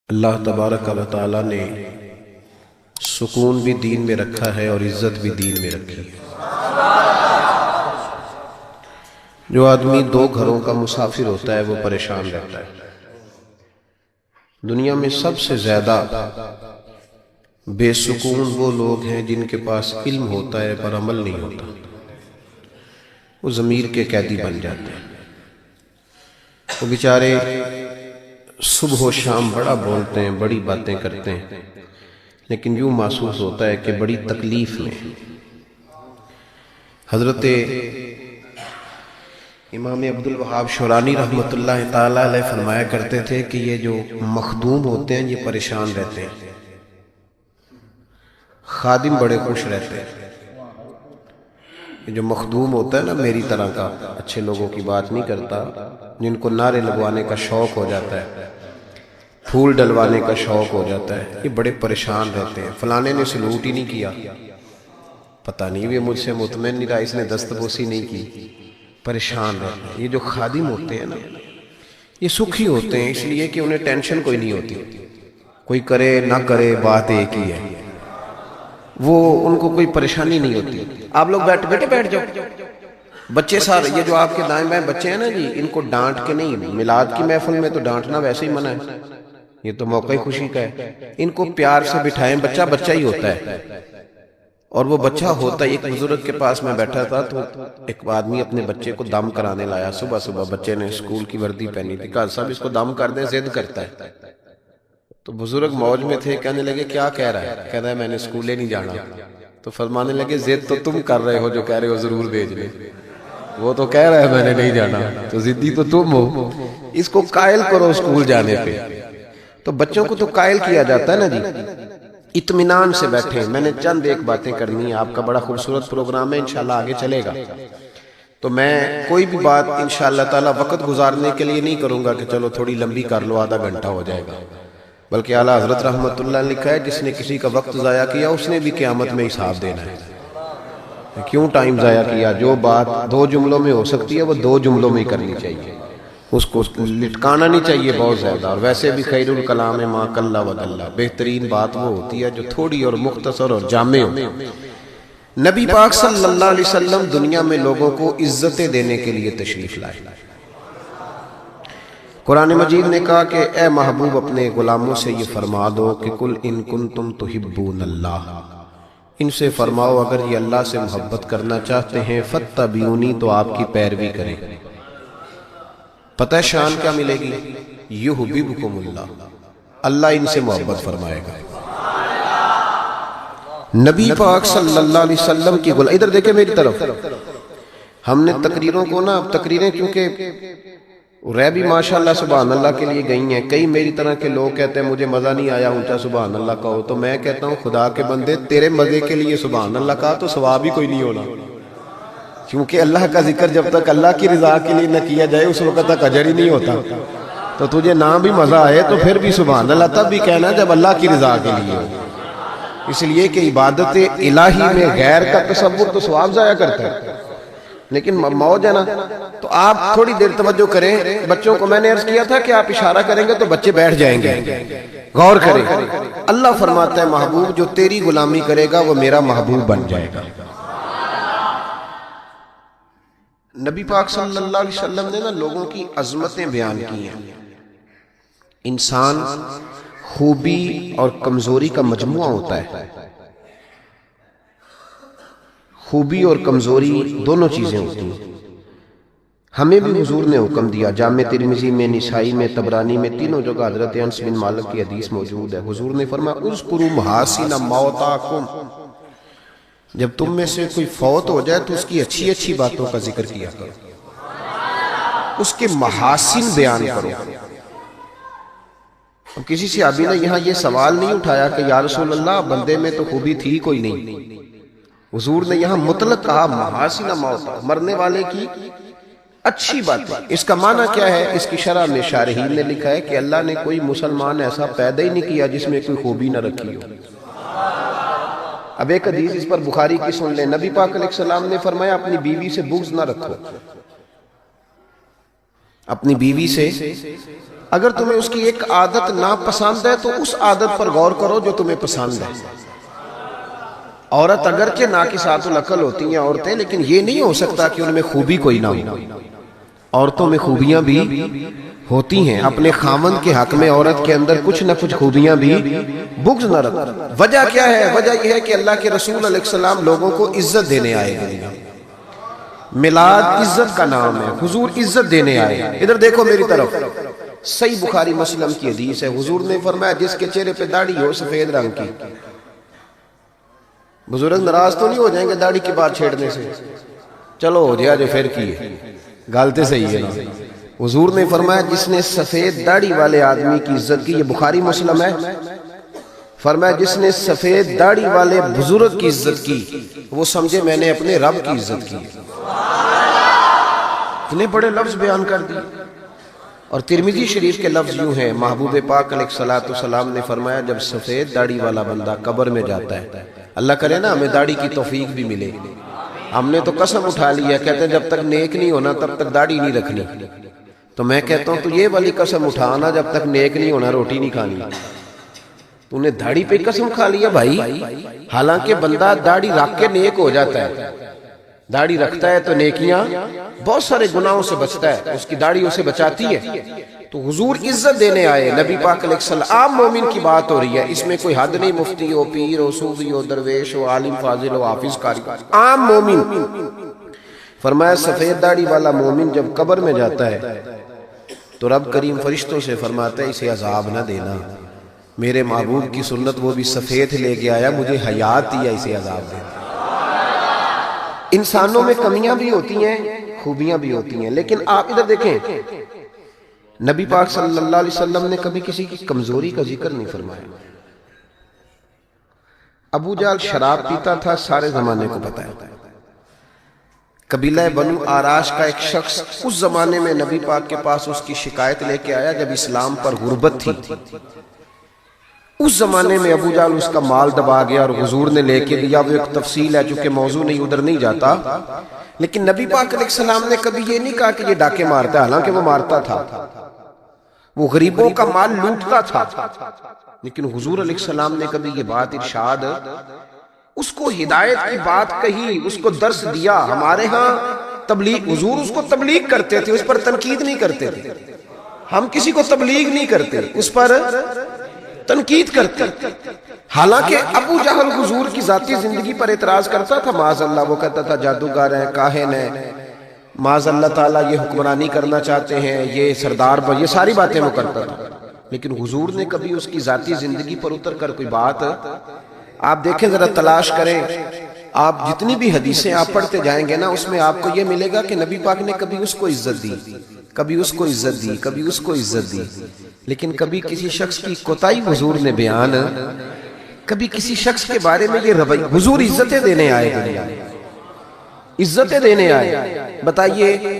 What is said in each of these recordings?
اللہ تبارک و تعالی نے سکون بھی دین میں رکھا ہے اور عزت بھی دین میں رکھی ہے۔ جو آدمی دو گھروں کا مسافر ہوتا ہے وہ پریشان رہتا ہے۔ دنیا میں سب سے زیادہ بے سکون وہ لوگ ہیں جن کے پاس علم ہوتا ہے پر عمل نہیں ہوتا، وہ ضمیر کے قیدی بن جاتے ہیں۔ وہ بیچارے صبح و شام بڑا بولتے ہیں، بڑی باتیں کرتے ہیں، لیکن یوں محسوس ہوتا ہے کہ بڑی تکلیف میں۔ حضرت امام عبدالوہاب شورانی رحمۃ اللہ تعالی علیہ فرمایا کرتے تھے کہ یہ جو مخدوم ہوتے ہیں یہ پریشان رہتے ہیں، خادم بڑے خوش رہتے ہیں۔ یہ جو مخدوم ہوتا ہے نا میری طرح کا، اچھے لوگوں کی بات نہیں کرتا، جن کو نعرے لگوانے کا شوق ہو جاتا ہے، پھول ڈلوانے کا شوق ہو جاتا ہے، یہ بڑے پریشان رہتے ہیں۔ فلانے نے سلوٹ ہی نہیں کیا، پتہ نہیں یہ مجھ سے مطمئن نہیں رہا، اس نے دستبوسی نہیں کی، پریشان رہتے ہیں۔ یہ جو خادم ہوتے ہیں نا یہ سکھی ہوتے ہیں، اس لیے کہ انہیں ٹینشن کوئی نہیں ہوتی، کوئی کرے نہ کرے بات ایک ہی ہے، وہ ان کو کوئی پریشانی نہیں ہوتی۔ آپ لوگ بیٹھ جاؤ، بچے سارے یہ جو آپ کے دائیں بائیں بچے ہیں نا جی، ان کو ڈانٹ کے نہیں، میلاد کی محفل میں تو ڈانٹنا ویسے ہی منع ہے، یہ تو موقع خوشی کا ہے۔ ان کو پیار سے بٹھائیں، بچہ بچہ ہی ہوتا ہے، اور وہ بچہ ہوتا ہے۔ ایک بزرگ کے پاس میں بیٹھا تھا تو ایک آدمی اپنے بچے کو دم کرانے لایا، صبح صبح بچے نے اسکول کی وردی پہنی تھی، کہا صاحب اس کو دم کر دیں، ضد کرتا ہے۔ تو بزرگ موج میں تھے، کہنے لگے کیا کہہ رہا ہے؟ کہہ رہا ہے میں نے اسکولے نہیں جانا۔ تو فرمانے لگے ضد تو تم کر رہے ہو جو کہہ رہے ہو ضرور بھیج لیں، وہ تو کہہ رہا ہے میں نے نہیں جانا، تو ضدی تو تم ہو، اس کو قائل کرو اسکول جانے پہ۔ تو بچوں کو تو قائل کیا جاتا ہے نا جی، اطمینان سے بیٹھیں۔ میں نے چند ایک باتیں کرنی ہیں، آپ کا بڑا خوبصورت پروگرام ہے، انشاءاللہ آگے چلے گا، تو میں کوئی بھی بات انشاءاللہ تعالی وقت گزارنے کے لیے نہیں کروں گا کہ چلو تھوڑی لمبی کر لو، آدھا گھنٹہ ہو جائے گا، بلکہ اعلیٰ حضرت رحمت اللہ نے لکھا ہے جس نے کسی کا وقت ضائع کیا اس نے بھی قیامت میں حساب دینا ہے۔ کیوں ٹائم ضائع کیا؟ جو بات دو جملوں میں ہو سکتی ہے وہ دو جملوں میں ہی کرنی چاہیے، اس کو لٹکانا نہیں چاہیے بہت زیادہ۔ اور ویسے بھی خیر الکلام ما قل و دل، بہترین بات وہ ہوتی ہے جو تھوڑی اور مختصر اور جامع ہو۔ نبی پاک صلی اللہ علیہ وسلم دنیا میں لوگوں کو عزتیں دینے کے لیے تشریف لائے۔ قرآن مجید نے کہا کہ اے محبوب اپنے غلاموں سے یہ فرما دو کہ قل ان کنتم تحبون اللہ، ان سے فرماؤ اگر یہ اللہ سے محبت کرنا چاہتے ہیں فاتبعونی، تو آپ کی پیروی کریں۔ پتہ ہے شان کیا ملے گی؟ یحببکم اللہ، اللہ ان سے محبت فرمائے گا۔ نبی پاک صلی اللہ علیہ وسلم کی ادھر دیکھیں میری طرف، ہم نے تقریروں کو نا، تقریریں کیونکہ رہ بھی ماشاءاللہ سبحان اللہ کے لیے گئی ہیں، کئی میری طرح کے لوگ کہتے ہیں مجھے مزہ نہیں آیا اونچا سبحان اللہ کہو، تو میں کہتا ہوں خدا کے بندے تیرے مزے کے لیے سبحان اللہ کہا تو ثواب ہی کوئی نہیں ہونا، کیونکہ اللہ کا ذکر جب تک اللہ کی رضا کے لیے نہ کیا جائے اس وقت تک اجر ہی نہیں ہوتا۔ تو تجھے نہ بھی مزہ آئے تو پھر بھی سبحان اللہ تب بھی کہنا جب اللہ کی رضا کے لیے ہو، اس لیے کہ عبادت الہی میں غیر کا تصور تو ثواب ضائع کرتا ہے، لیکن موج ہے نا۔ تو آپ تھوڑی دیر توجہ کریں، بچوں کو میں نے عرض کیا تھا کہ آپ اشارہ کریں گے تو بچے بیٹھ جائیں گے، غور کریں۔ اللہ فرماتا ہے محبوب جو تیری غلامی کرے گا وہ میرا محبوب بن جائے گا۔ نبی پاک صلی اللہ علیہ وسلم نے نا لوگوں کی عظمتیں بیان کی ہیں۔ انسان خوبی اور کمزوری کا مجموعہ ہوتا ہے، خوبی اور کمزوری دونوں چیزیں ہوتی ہیں۔ ہمیں بھی حضور نے حکم دیا، جامع ترمذی میں، نسائی میں، طبرانی میں، تینوں جگہ حضرت انس بن مالک کی حدیث موجود ہے۔ حضور نے فرمایا اذکروا محاسن موتاکم، جب تم میں سے کوئی فوت ہو جائے تو اس کی اچھی اچھی باتوں کا ذکر کیا کرو، اس کے محاسن بیان کرو۔ اب کسی صحابی نے یہاں یہ سوال نہیں اٹھایا کہ یا رسول اللہ بندے میں تو خوبی تھی کوئی نہیں، حضور نے یہاں مطلق کہا محاسن موتا، مرنے والے کی اچھی بات ہے۔ اس کا معنی کیا ہے؟ اس کی شرح میں شارحین نے لکھا ہے کہ اللہ نے کوئی مسلمان ایسا پیدا ہی نہیں کیا جس میں کوئی خوبی نہ رکھی ہو۔ اب ایک حدیث اس پر بخاری کی سن لیں، نبی پاک علیہ السلام نے فرمایا اپنی بیوی سے بغض نہ رکھو، اپنی بیوی سے اگر تمہیں اس کی ایک عادت ناپسند ہے تو اس عادت پر غور کرو جو تمہیں پسند ہے. عورت اگرچہ ناقصات العقل ہوتی ہیں عورتیں، لیکن یہ نہیں ہو سکتا کہ ان میں خوبی کوئی نہ ہو. عورتوں میں خوبیاں بھی ہوتی ہیں. اپنے خاوند کے حق میں عورت کے اندر کچھ نہ کچھ خوبیاں بھی بغض نہ رکھ. وجہ کیا ہے؟ وجہ یہ ہے کہ اللہ کے رسول علیہ السلام لوگوں کو عزت دینے آئے ہیں. میلاد عزت کا نام ہے. حضور عزت دینے آئے. ادھر دیکھو میری طرف، صحیح بخاری مسلم کی حدیث ہے. حضور نے فرمایا جس کے چہرے پہ داڑھی ہو سفید رنگ کی. بزرگ ناراض تو نہیں ہو جائیں گے داڑھی کی بات چھیڑنے سے؟ چلو ہو جائے جو پھر کی ہے، گالتے صحیح ہے نا. حضور نے فرمایا جس نے سفید داڑھی والے آدمی کی عزت کی، یہ بخاری مسلم ہے، فرمایا جس نے سفید داڑھی والے بزرگ کی عزت کی وہ سمجھے میں نے اپنے رب کی عزت کی. اتنے بڑے لفظ بیان کر دی. اور ترمذی شریف کے لفظ یوں ہیں، محبوب پاک علیہ الصلوۃ والسلام نے فرمایا جب سفید داڑھی والا بندہ قبر میں جاتا ہے، اللہ کرے نا ہمیں داڑھی کی توفیق بھی ملے. ہم نے تو قسم اٹھا لیا، کہتے ہیں جب تک نیک نہیں ہونا تب تک داڑھی نہیں رکھنی. تو میں کہتا ہوں تو یہ والی قسم اٹھانا جب تک نیک نہیں ہونا روٹی نہیں کھانی. تو نے داڑھی پہ قسم کھا لیا بھائی. حالانکہ بندہ داڑھی رکھ کے نیک ہو جاتا ہے. داڑھی رکھتا ہے تو نیکیاں، بہت سارے گناہوں سے بچتا ہے، اس کی داڑھی اسے بچاتی ہے. تو حضور عزت دینے آئے. نبی پاک علیہ السلام، عام مومن کی بات ہو رہی ہے، اس میں کوئی حد نہیں، مفتی ہو، پیر ہو، صوفی ہو، درویش ہو، عالم فاضل ہو، حافظ قاری، عام مومن. فرمایا سفید داڑھی والا مومن جب قبر میں جاتا ہے تو رب کریم فرشتوں سے فرماتا ہے اسے عذاب نہ دینا، میرے محبوب کی سنت وہ بھی سفید لے کے آیا، مجھے حیات دیا، اسے عذاب دینا. انسانوں میں کمیاں بھی ہوتی ہیں، خوبیاں بھی ہوتی ہیں، لیکن آپ ادھر دیکھیں نبی پاک صلی اللہ علیہ وسلم نے کبھی کسی کی کمزوری کا ذکر نہیں فرمایا. ابو جہل شراب پیتا تھا، سارے زمانے کو پتا ہے. قبیلہ بنو آراش کا ایک شخص اس زمانے میں نبی پاک کے پاس اس کی شکایت لے کے آیا جب اسلام پر غربت تھی. اس زمانے میں ابو جہل اس کا مال دبا گیا اور حضور نے لے کے دیا. وہ ایک تفصیل ہے چونکہ موضوع نہیں، ادھر نہیں جاتا. لیکن نبی پاک علیہ السلام نے کبھی یہ نہیں کہا کہ یہ ڈاکے مارتا ہے، حالانکہ وہ مارتا تھا، وہ غریبوں کا مال لوٹتا تھا. لیکن حضور علیہ السلام نے کبھی یہ بات ارشاد، اس کو ہدایت کی بات کہی، اس کو درس دیا. ہمارے ہاں تبلیغ، حضور اس کو تبلیغ کرتے تھے، اس پر تنقید نہیں کرتے تھے. ہم کسی کو تبلیغ نہیں کرتے، اس پر تنقید کرتے. حالانکہ ابو جہل حضور کی ذاتی زندگی پر اعتراض کرتا تھا، معاذ اللہ، وہ کہتا تھا جادوگر ہے، کاہن ہے، معاذ اللہ تعالیٰ یہ حکمرانی کرنا چاہتے ہیں، یہ سردار، یہ ساری باتیں وہ کرتا تھا. لیکن حضور نے کبھی اس کی ذاتی زندگی پر اتر کر کوئی بات، آپ دیکھیں ذرا تلاش کریں، آپ جتنی بھی حدیثیں آپ پڑھتے جائیں گے نا اس میں آپ کو یہ ملے گا کہ نبی پاک نے کبھی اس کو عزت دی، کبھی اس کو عزت دی، کبھی اس کو عزت دی. لیکن کبھی کسی شخص کی کوتاہی حضور نے بیان، کبھی کسی شخص کے بارے میں یہ رویہ. حضور عزتیں دینے آئے، دنیا عزتیں دینے آئے. بتائیے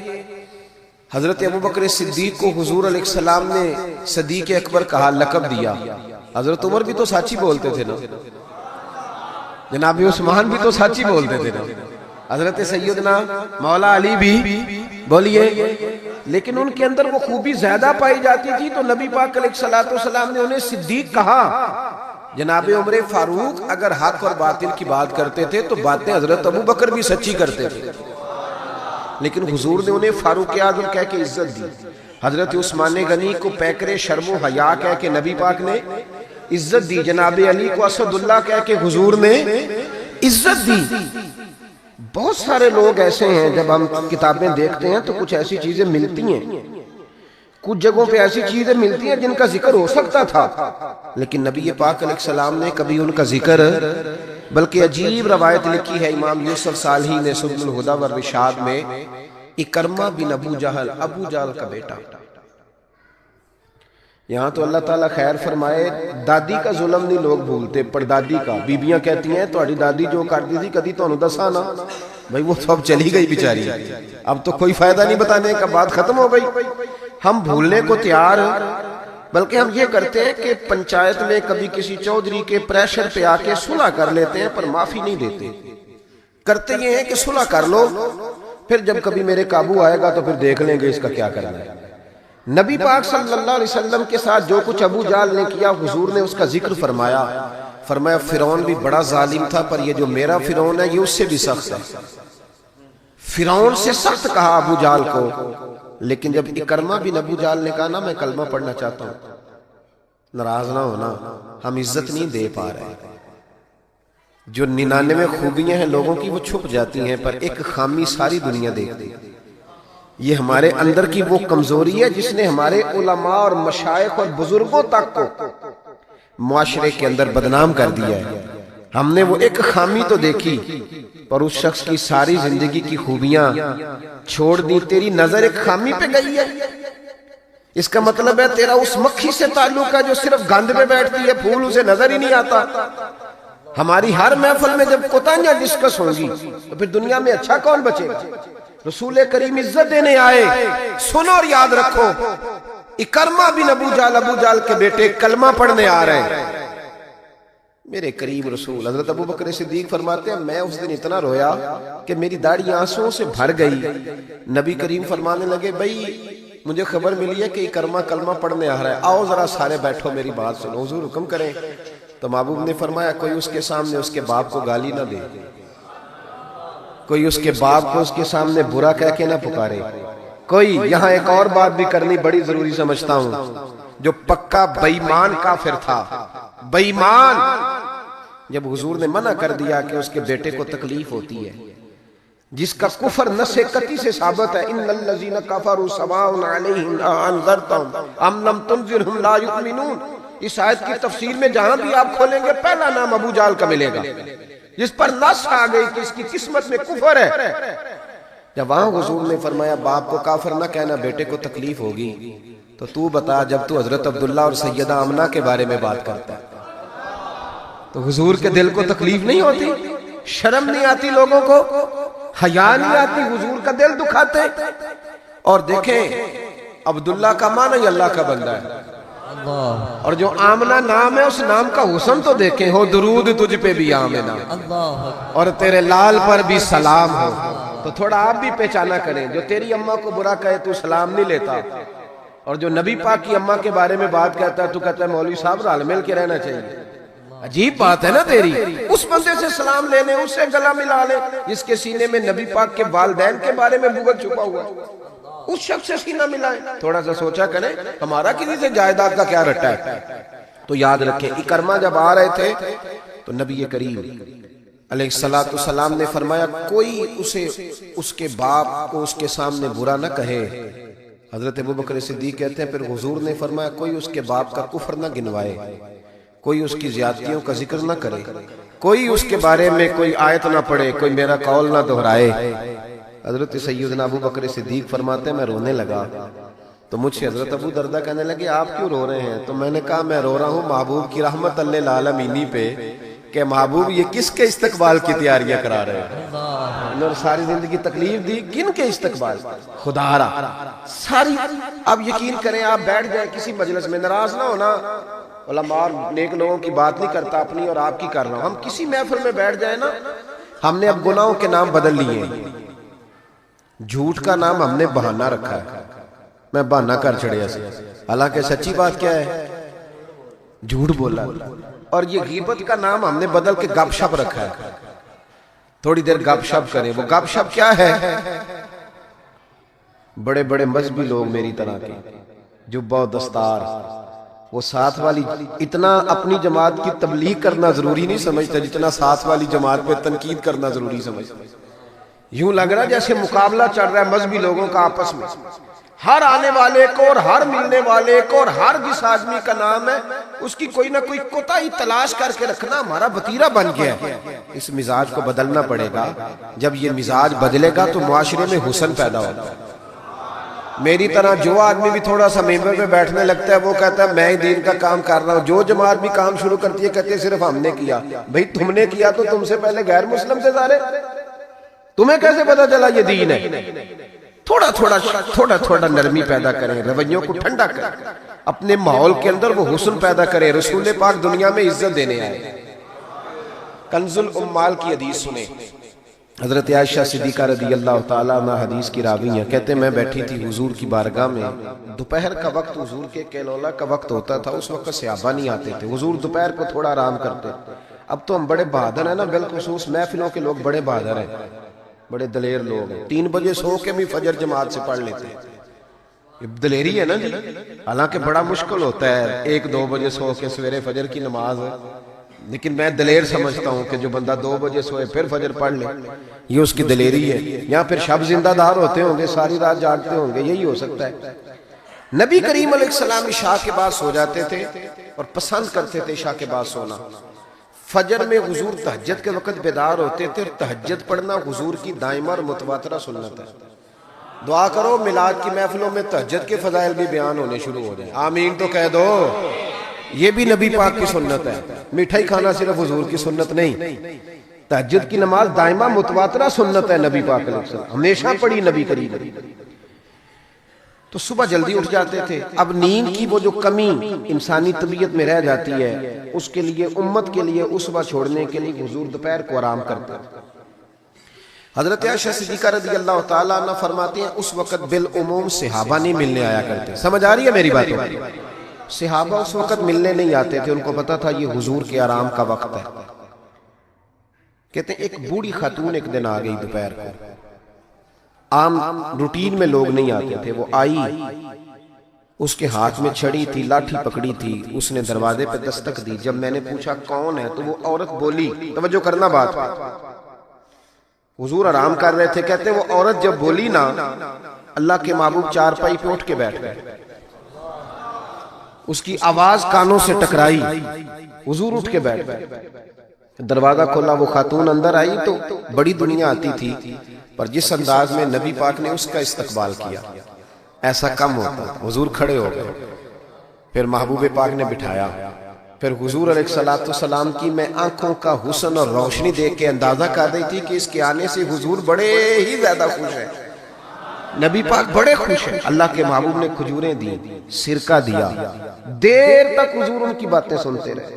حضرت ابوبکر صدیق کو حضور علیہ السلام نے صدیق اکبر کہا، لقب دیا. حضرت عمر بھی تو سچ ہی بولتے تھے نا، جناب عثمان بھی تو سچ ہی بولتے تھے نا، حضرت سیدنا مولا علی بھی بولیے. لیکن ان کے اندر وہ خوبی زیادہ پائی جاتی تھی تو نبی پاک علیہ السلام نے انہیں صدیق کہا. جناب عمر فاروق اگر حق اور باطل کی بات کرتے تھے تو باتیں حضرت ابوبکر بھی سچی کرتے تھے، لیکن حضور نے انہیں فاروق اعظم کہہ کے عزت دی. حضرت عثمان غنی کو پیکر شرم و حیا کہہ کے نبی پاک نے عزت دی. جناب علی کو اسد اللہ کہہ کے حضور نے عزت دی. بہت سارے لوگ ایسے ہیں، جب ہم کتابیں دیکھتے ہیں تو کچھ ایسی چیزیں ملتی ہیں، کچھ جگہوں پہ ایسی چیزیں ملتی ہیں جن کا ذکر ہو سکتا تھا، لیکن نبی پاک علیہ السلام نے کبھی ان کا ذکر، بلکہ عجیب روایت لکھی ہے امام یوسف صالحی نے سبل الہدی والرشاد میں، اکرمہ بن ابو جہل، ابو جہل کا بیٹا. یہاں تو اللہ تعالیٰ خیر فرمائے، دادی کا ظلم نہیں لوگ بھولتے، پردادی کا. بیبیاں کہتی ہیں تہاڈی دادی جو کرتی تھی کدی تانوں دساں نا. بھائی وہ تو اب چلی گئی بیچاری، اب تو کوئی فائدہ نہیں بتانے کا، بات ختم ہو گئی. ہم بھولنے کو تیار، بلکہ ہم یہ کرتے ہیں کہ پنچایت میں کبھی کسی چودھری کے پریشر پہ آ کے صلح کر لیتے ہیں پر معافی نہیں دیتے. کرتے یہ ہیں کہ صلح کر لو، پھر جب کبھی میرے قابو آئے گا تو پھر دیکھ لیں گے اس کا کیا کرنا ہے. نبی پاک صلی اللہ علیہ وسلم کے ساتھ جو کچھ ابو جہل نے کیا حضور نے اس کا ذکر فرمایا. فرمایا فرعون بھی بڑا ظالم تھا پر یہ جو میرا فرعون ہے یہ اس سے بھی سخت ہے. فرعون سے سخت کہا ابو جہل کو. لیکن جب اکرمہ بن ابو جہل نے کہا نا میں کلمہ پڑھنا چاہتا ہوں, ناراض نہ ہونا, ہم عزت نہیں دے پا رہے. جو 99 خوبیاں ہیں لوگوں کی وہ چھپ جاتی ہیں پر ایک خامی ساری دنیا دیکھتی. یہ ہمارے اندر کی وہ کمزوری ہے جس نے ہمارے علماء اور مشائخ اور بزرگوں تک کو معاشرے کے اندر بدنام کر دیا ہے. ہم نے وہ ایک خامی تو دیکھی پر اس شخص کی ساری زندگی کی خوبیاں چھوڑ دی. تیری نظر ایک خامی پہ گئی ہے, اس کا مطلب ہے تیرا اس مکھی سے تعلق ہے جو صرف گند پہ بیٹھتی ہے, پھول اسے نظر ہی نہیں آتا. ہماری ہر محفل میں جب کوتاہیاں ڈسکس ہوں گی تو پھر دنیا میں اچھا کون بچے گا؟ رسول کریم عزت دینے آئے. سنو اور یاد رکھو, اکرمہ بن ابو جہل کے بیٹے کلمہ پڑھنے آ رہے ہیں. میرے کریم رسول حضرت ابو بکر صدیق فرماتے ہیں میں اس دن اتنا رویا کہ میری داڑھی آنسوں سے بھر گئی. نبی کریم فرمانے لگے بھائی مجھے خبر ملی ہے کہ اکرمہ کلمہ پڑھنے آ رہا ہے, آؤ ذرا سارے بیٹھو میری بات سنو, حضور حکم کریں. تو محبوب نے فرمایا کوئی اس کے سامنے اس کے باپ کو گالی نہ دے, کوئی اس کے باپ کو اس کے سامنے برا کہہ کے نہ پکارے. کوئی یہاں ایک اور بات بھی کرنی بڑی ضروری سمجھتا ہوں, جو پکا بے ایمان کافر تھا, بے ایمان, جب حضور نے منع کر دیا کہ اس کے بیٹے کو تکلیف ہوتی ہے, جس کا کفر نص قطعی سے ثابت ہے ان الذین کفروا سواء علیہم انذرتهم ام لم تنذرهم لا یؤمنون. اس آیت کی تفسیر میں جہاں بھی آپ کھولیں گے پہلا نام ابو جہل کا ملے گا جس پر نص آ گئی کہ اس کی قسمت میں کفر ہے. جب وہاں حضور نے فرمایا باپ کو کافر نہ کہنا, بیٹے کو تکلیف ہوگی, تو تو بتا جب تو حضرت عبداللہ اور سیدہ آمنہ کے بارے میں بات کرتا ہے تو حضور کے دل کو تکلیف نہیں ہوتی, شرم نہیں آتی, لوگوں کو حیا نہیں آتی, حضور کا دل دکھاتے. اور دیکھیں عبداللہ کا معنی ہی اللہ کا بندہ ہے, اور جو آمنہ نام ہے اس نام کا حسن تو دیکھیں, ہو درود تجھ پہ بھی آمنہ اور تیرے لال پر بھی سلام ہو. تو تھوڑا آپ بھی پہچانا کریں, جو تیری اماں کو برا کہے تو سلام نہیں لیتا, اور جو نبی پاک کی اماں کے بارے میں بات کہتا ہے تو کہتا ہے مولوی صاحب رال مل کے رہنا چاہیے. عجیب بات ہے نا تیری. اس بندے سے سلام لینے, اس سے گلا ملا لے جس کے سینے میں نبی پاک کے والدین کے بارے میں بغض چھپا ہوا, اس شخص سے سینہ ملائیں. تھوڑا سا سوچا کریں ہمارا کسی سے جائیداد کا کیا رٹا ہے. تو یاد رکھیں اکرمہ جب آ رہے تھے تو نبی کریم علیہ السلام نے فرمایا کوئی اسے اس کے باپ کو اس کے سامنے برا نہ کہے. حضرت ابو بکر صدیق کہتے ہیں پھر حضور نے فرمایا کوئی اس کے باپ کا کفر نہ گنوائے, کوئی اس کی زیادتیوں کا ذکر نہ کرے, کوئی اس کے بارے میں کوئی آیت نہ پڑھے, کوئی میرا قول نہ دہرائے. حضرت سیدنا ابو بکر صدیق فرماتے ہیں میں رونے لگا تو مجھ سے حضرت ابو دردہ کہنے لگے آپ کیوں رو رہے ہیں؟ تو میں نے کہا میں رو رہا ہوں محبوب کی رحمت للعالمین پہ کہ محبوب یہ کس کے استقبال کی تیاریاں کرا رہے ہیں, انہوں نے ساری زندگی تکلیف دی, کن کے استقبال؟ خدا را ساری. اب یقین کریں آپ بیٹھ جائیں کسی مجلس میں, ناراض نہ ہونا, علماء اور نیک لوگوں کی بات نہیں کرتا, اپنی اور آپ کی کر رہا ہوں. ہم کسی محفل میں بیٹھ جائیں نا, ہم نے اب گناہوں کے نام بدل لیے ہیں. جھوٹ کا نام ہم نے بہانہ رکھا ہے, میں بہانہ کر چڑھیا سے, حالانکہ سچی بات کیا ہے جھوٹ بولا. اور یہ غیبت کا نام ہم نے بدل کے گپ شپ رکھا ہے, تھوڑی دیر گپ شپ کریں. وہ گپ شپ کیا ہے؟ بڑے بڑے مذہبی لوگ میری طرح کے جبہ و دستار, وہ ساتھ والی اتنا اپنی جماعت کی تبلیغ کرنا ضروری نہیں سمجھتا جتنا ساتھ والی جماعت پہ تنقید کرنا ضروری سمجھتا. یوں لگ رہا جیسے مقابلہ چل رہا ہے مذہبی لوگوں کا آپس میں, ہر آنے والے کو اور ہر ملنے والے کو اور ہر جس آدمی کا نام ہے اس کی کوئی نہ کوئی کوتاہی تلاش کر کے رکھنا ہمارا وتیرہ بن گیا ہے. اس مزاج کو بدلنا پڑے گا. جب یہ مزاج بدلے گا تو معاشرے میں حسن پیدا ہوگا. میری طرح جو آدمی بھی تھوڑا سا ممبر پہ بیٹھنے لگتا ہے وہ کہتا ہے میں ہی دین کا کام کر رہا ہوں. جو جماعت بھی کام شروع کرتی ہے کہتے ہیں صرف ہم نے کیا. بھئی تم نے کیا تو تم سے پہلے غیر مسلم سے سارے, تمہیں کیسے پتا چلا یہ دین ہے؟ تھوڑا تھوڑا نرمی پیدا کریں, رویوں کو ٹھنڈا کریں, اپنے ماحول کے اندر وہ حسن پیدا کریں. رسول پاک دنیا میں عزت دینے آئے. کنز الاموال کی حدیث سنیں, حضرت عائشہ صدیقہ رضی اللہ تعالیٰ عنہ حدیث کی راوی ہیں، کہتے میں بیٹھی تھی حضور کی بارگاہ میں، دوپہر کا وقت حضور کے کیلولا کا وقت ہوتا تھا، اس وقت صحابہ نہیں آتے تھے، حضور دوپہر کو تھوڑا آرام کرتے۔ اب تو ہم بڑے بہادر ہیں نا، بالخصوص محفلوں کے لوگ بڑے بہادر ہیں، بڑے دلیر لوگ ہیں، 3 بجے سو کے بھی فجر جماعت سے پڑھ لیتے ہیں، یہ دلیری ہے نا جی۔ حالانکہ بڑا مشکل ہوتا ہے 1-2 بجے سو کے سویرے فجر کی نماز ہے، لیکن میں دلیر سمجھتا ہوں کہ جو بندہ 2 بجے سوئے پھر فجر پڑھ لے، یہ اس کی دلیری ہے۔ یا پھر شب زندہ دار ہوتے ہوں گے، ساری رات جاگتے ہوں گے، یہی ہو سکتا ہے۔ نبی کریم علیہ السلام عشاء کے بعد سو جاتے تھے اور پسند کرتے تھے عشاء کے بعد سونا۔ فجر میں حضور تہجد کے وقت بیدار ہوتے تھے، تہجد پڑھنا حضور کی دائمہ اور متواترہ سنت ہے۔ دعا کرو میلاد کی محفلوں میں تہجد کے فضائل بھی بیان ہونے شروع ہو جائیں، آمین تو کہہ دو۔ یہ بھی نبی پاک کی سنت ہے، مٹھائی کھانا صرف حضور کی سنت نہیں، تہجد کی نماز دائمہ متواترہ سنت ہے نبی پاک علیہ السلام، ہمیشہ پڑھی نبی کریم۔ تو صبح جلدی اٹھ جاتے تھے۔ اب نیند کی وہ جو کمی انسانی طبیعت میں رہ جاتی ہے، اس کے لیے امت کے لیے اس صبح چھوڑنے کے لیے حضور دوپہر کو آرام کرتے ہیں۔ حضرت عائشہ صدیقہ رضی اللہ تعالیٰ عنہ فرماتے ہیں اس وقت بالعموم صحابہ نہیں ملنے آیا کرتے۔ سمجھ آ رہی ہے میری بات؟ صحابہ اس وقت ملنے نہیں آتے تھے، ان کو پتا تھا یہ حضور کے آرام کا وقت ہے۔ کہتے ہیں ایک بوڑھی خاتون ایک دن آ گئی دوپہر کو، عام روٹین میں لوگ نہیں آتے تھے، وہ آئی، اس کے ہاتھ میں چھڑی تھی، لاٹھی پکڑی تھی، اس نے دروازے پہ دستک دی۔ جب میں نے پوچھا کون ہے تو وہ عورت بولی، توجہ کرنا بات، حضور آرام کر رہے تھے، کہتے ہیں وہ عورت جب بولی نا، اللہ کے محبوب چارپائی پہ اٹھ کے بیٹھ گئے، اس کی آواز کانوں سے ٹکرائی، حضور اٹھ کے بیٹھ گئے۔ دروازہ کھولا، وہ خاتون اندر آئی تو بڑی دنیا آتی تھی، پر جس انداز میں نبی پاک نے اس کا استقبال کیا ایسا کم ہوتا۔ حضور کھڑے ہو گئے، پھر محبوب پاک نے بٹھایا، پھر حضور علیہ السلام کی میں آنکھوں کا حسن اور روشنی دیکھ کے اندازہ کر رہی تھی کہ اس کے آنے سے حضور بڑے ہی زیادہ خوش ہیں، نبی پاک بڑے خوش ہیں۔ اللہ کے محبوب نے کھجوریں دی، سرکہ دیا، دیر تک حضور ان کی باتیں سنتے رہے۔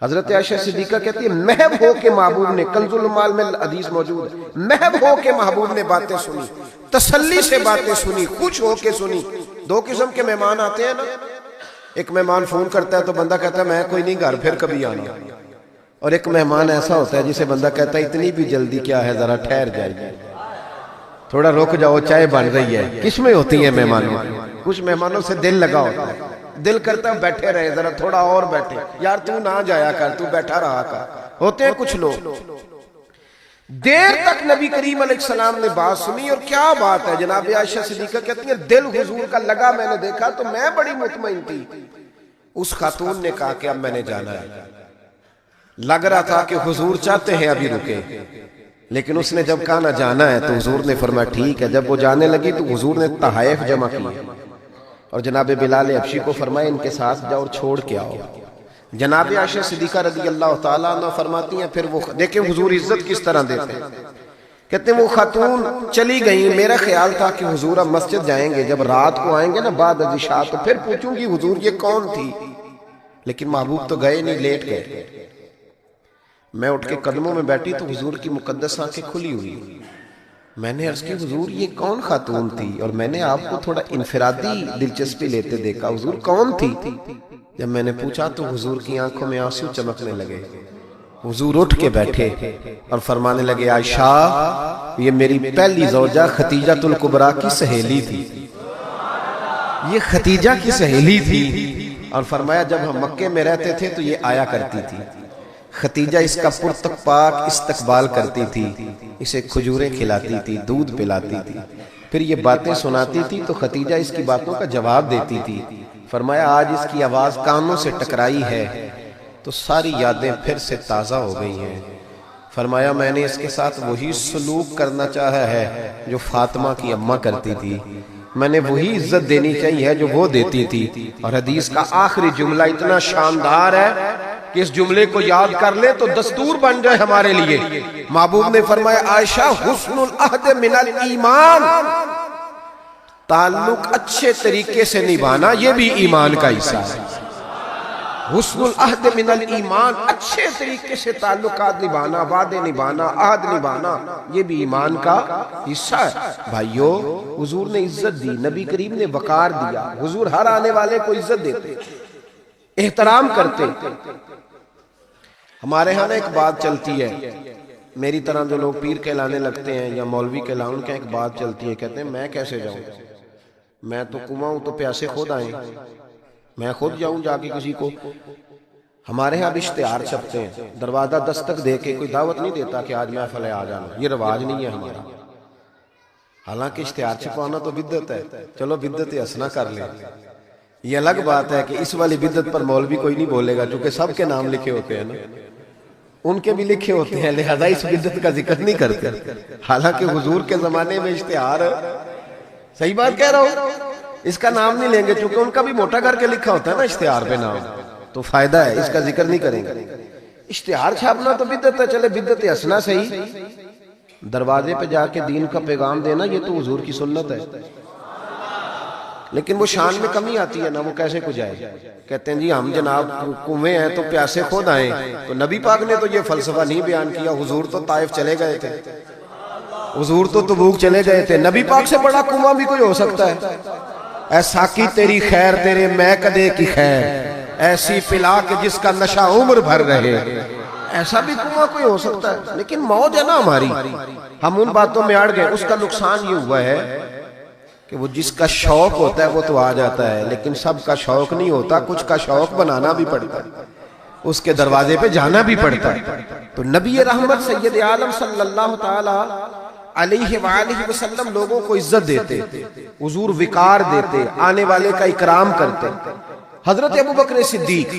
حضرت عائشہ صدیقہ کہتی ہے محب ہو کے محبوب نے، کنز المال میں حدیث موجود ہے، محب ہو کے محبوب نے باتیں سنی، تسلی سے باتیں سنی، خوش ہو کے سنی۔ 2 قسم کے مہمان آتے ہیں نا، ایک مہمان فون کرتا ہے تو بندہ کہتا ہے میں کوئی نہیں گھر، پھر کبھی آنا، اور ایک مہمان ایسا ہوتا ہے جسے بندہ کہتا ہے اتنی بھی جلدی کیا ہے، ذرا ٹھہر جائیے، تھوڑا رک جاؤ، چائے بن رہی ہے۔ کس میں ہوتی ہیں مہمانوں؟ کچھ مہمانوں سے دل لگا ہوتا ہے، دل کرتا ہے بیٹھے رہے، ذرا تھوڑا اور بیٹھے، یار تو نہ جایا کر، تو بیٹھا رہا کر۔ ہوتے ہیں کچھ لوگ، دیر تک نبی کریم علیہ السلام نے بات سنی، اور کیا بات ہے، جناب عائشہ صدیقہ کہتی ہیں دل حضور کا لگا، میں نے دیکھا تو میں بڑی مطمئن تھی۔ اس خاتون نے کہا کہ اب میں نے جانا ہے، لگ رہا تھا کہ حضور چاہتے ہیں ابھی رکے، لیکن اس نے جب کہا نہ جانا ہے تو حضور نے فرمایا ٹھیک ہے۔ جب وہ جانے لگی تو حضور نے تحائف جمع کیے اور جناب بلال حبشی کو فرمایا ان کے ساتھ جاؤ اور چھوڑ کے آؤ۔ جناب عائشہ صدیقہ رضی اللہ تعالیٰ عنہ فرماتی ہیں پھر وہ دیکھیں حضور عزت کس طرح دیتے ہیں، کہتے ہیں وہ خاتون چلی گئی، میرا خیال تھا کہ حضور اب مسجد جائیں گے، جب رات کو آئیں گے نا بعد از عشاء تو پھر پوچھوں گی حضور یہ کون تھی، لیکن محبوب تو گئے نہیں، لیٹ گئے۔ میں اٹھ کے قدموں میں بیٹھی تو حضور کی مقدس آنکھیں کھلی ہوئی، میں نے عرض کی حضور یہ کون خاتون تھی، اور میں نے آپ کو تھوڑا انفرادی دلچسپی لیتے دیکھا، حضور کون تھی؟ جب میں نے پوچھا تو حضور کی آنکھوں میں آنسو چمکنے لگے، حضور اٹھ کے بیٹھے اور فرمانے لگے عائشہ یہ میری پہلی زوجہ خدیجہ الکبریٰ کی سہیلی تھی، یہ خدیجہ کی سہیلی تھی، اور فرمایا جب ہم مکے میں رہتے تھے تو یہ آیا کرتی تھی، خدیجہ اس کا پرتک پاک استقبال کرتی تھی، اسے کھجوریں کھلاتی تھی، دودھ پلاتی تھی، پھر یہ باتیں سناتی تھی تو خدیجہ اس کی باتوں کا جواب دیتی تھی۔ فرمایا آج اس کی آواز کانوں سے ٹکرائی ہے تو ساری یادیں پھر سے تازہ ہو گئی ہیں۔ فرمایا میں نے اس کے ساتھ وہی سلوک کرنا چاہا ہے جو فاطمہ کی اماں کرتی تھی، میں نے وہی عزت دینی چاہیے جو وہ دیتی تھی۔ اور حدیث کا آخری جملہ اتنا شاندار ہے کہ اس جملے کو یاد کر لیں تو دستور بن جائے ہمارے لیے۔ محبوب نے فرمایا عائشہ حسن العہد من الایمان، تعلق اچھے طریقے سے نبھانا یہ بھی ایمان کا حصہ ہے۔ حسن العہد من الایمان، اچھے طریقے سے تعلقات نبھانا، وعدے نبھانا، عہد نبھانا، یہ بھی ایمان کا حصہ ہے۔ بھائیو، حضور نے عزت دی، نبی کریم نے وقار دیا، حضور ہر آنے والے کو عزت دیتے، احترام کرتے۔ ہمارے ہاں ایک بات چلتی ہے، میری طرح جو لوگ پیر کہلانے لگتے ہیں یا مولوی کہلانے، ان کا ایک بات چلتی ہے، کہتے ہیں میں کیسے جاؤں، میں تو کنواں ہوں تو پیاسے خود آئیں، میں خود جاؤں جا کے کسی کو۔ ہمارے ہاں بھی اشتہار چھپتے ہیں، دروازہ دستک دے کے کوئی دعوت نہیں دیتا کہ آج محفل ہے آ جانا، یہ رواج نہیں ہے ہمارا۔ حالانکہ اشتہار چھپانا تو بدعت ہے، چلو بدعت حسنہ کر لیں، یہ الگ بات ہے کہ اس والی بدعت پر مولوی کوئی نہیں بولے گا، چونکہ سب کے نام لکھے ہوتے ہیں نا، ان کے بھی لکھے ہوتے ہیں، لہذا اس بدعت کا ذکر نہیں کرتے۔ حالانکہ حضور کے زمانے میں اشتہار، صحیح بات کہہ رہا ہوں، اس کا نام نہیں لیں گے، چونکہ ان کا بھی موٹا کر کے لکھا ہوتا ہے نا اشتہار پہ نام، تو فائدہ ہے، اس کا ذکر نہیں کریں گے۔ اشتہار چھاپنا تو بدعت ہے، چلے بدعت حسنہ صحیح، دروازے پہ جا کے دین کا پیغام دینا یہ تو حضور کی سنت ہے، لیکن وہ شان میں کمی آتی ہے نا، وہ کیسے کو جائے، کہتے ہیں جی ہم جناب کنویں ہیں تو پیاسے خود آئیں، تو نبی پاک نے تو یہ فلسفہ نہیں بیان کیا، حضور تو طائف چلے گئے تھے، حضور تو تبوک چلے گئے تھے، نبی پاک سے بڑا کنواں بھی کوئی ہو سکتا ہے؟ اے ساقی تیری خیر تیرے میں کدے کی خیر، ایسی پلا کہ جس کا نشہ عمر بھر رہے، ایسا بھی کنواں کوئی ہو سکتا ہے؟ لیکن موج ہے نا ہماری، ہم ان باتوں میں اڑ گئے۔ اس کا نقصان یہ ہوا ہے کہ وہ جس کا شوق ہوتا ہے وہ تو آ جاتا ہے، لیکن سب کا شوق نہیں ہوتا، کچھ کا شوق بنانا بھی پڑتا ہے، اس کے دروازے پہ جانا بھی پڑتا ہے۔ تو نبی رحمت سید عالم صلی اللہ تعالی علیہ وآلہ وسلم لوگوں کو عزت دیتے، حضور وقار دیتے، آنے والے کا اکرام کرتے۔ حضرت ابوبکر صدیق